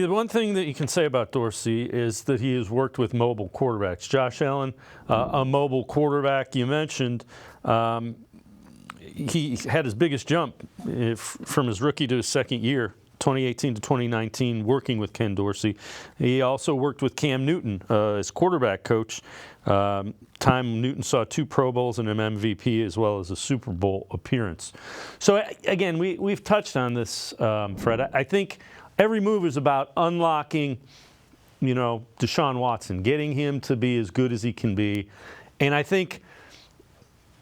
The one thing that you can say about Dorsey is that he has worked with mobile quarterbacks. Josh Allen, a mobile quarterback you mentioned, he had his biggest jump from his rookie to his second year, 2018 to 2019, working with Ken Dorsey. He also worked with Cam Newton as quarterback coach. Time Newton saw 2 Pro Bowls and an MVP as well as a Super Bowl appearance. So, again, we've touched on this, Fred. I think every move is about unlocking, Deshaun Watson, getting him to be as good as he can be. And I think,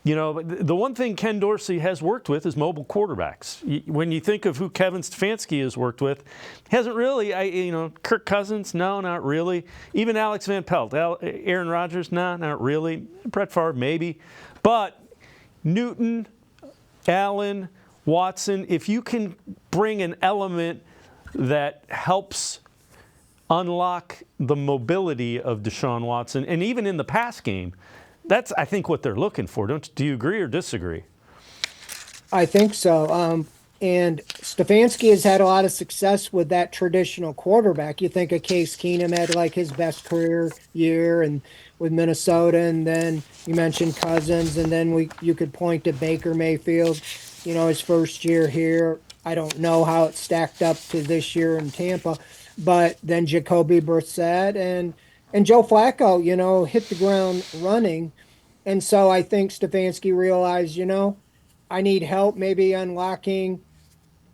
the one thing Ken Dorsey has worked with is mobile quarterbacks. When you think of who Kevin Stefanski has worked with, hasn't really. Kirk Cousins, no, not really. Even Alex Van Pelt, Aaron Rodgers, no, not really. Brett Favre, maybe. But Newton, Allen, Watson, if you can bring an element that helps unlock the mobility of Deshaun Watson, and even in the pass game, that's, I think, what they're looking for. Do you agree or disagree? I think so. And Stefanski has had a lot of success with that traditional quarterback. You think of Case Keenum had like his best career year and with Minnesota, and then you mentioned Cousins, and then you could point to Baker Mayfield, his first year here. I don't know how it stacked up to this year in Tampa, but then Jacoby Brissett and Joe Flacco, hit the ground running. And so I think Stefanski realized, I need help maybe unlocking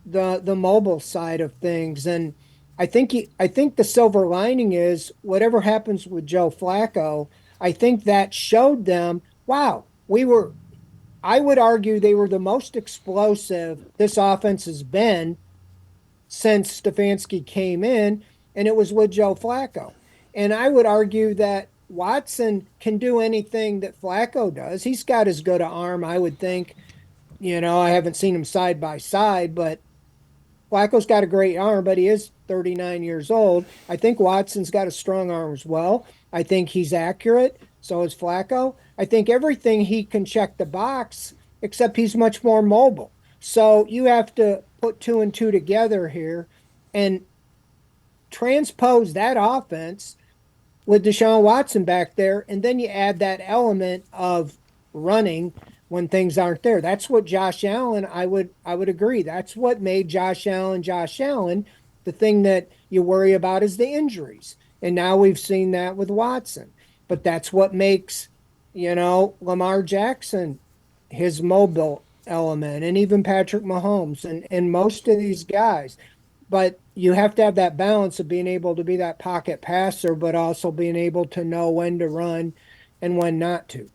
the mobile side of things. And I think the silver lining is whatever happens with Joe Flacco, I think that showed them, wow, I would argue they were the most explosive this offense has been since Stefanski came in, and it was with Joe Flacco. And I would argue that Watson can do anything that Flacco does. He's got as good an arm, I would think. I haven't seen him side by side, but Flacco's got a great arm, but he is 39 years old. I think Watson's got a strong arm as well. I think he's accurate. So is Flacco. I think everything he can check the box, except he's much more mobile. So you have to put 2 and 2 together here and transpose that offense with Deshaun Watson back there, and then you add that element of running when things aren't there. That's what Josh Allen, I would agree. That's what made Josh Allen Josh Allen. The thing that you worry about is the injuries. And now we've seen that with Watson. But that's what makes, Lamar Jackson his mobile element, and even Patrick Mahomes and most of these guys. But you have to have that balance of being able to be that pocket passer, but also being able to know when to run and when not to.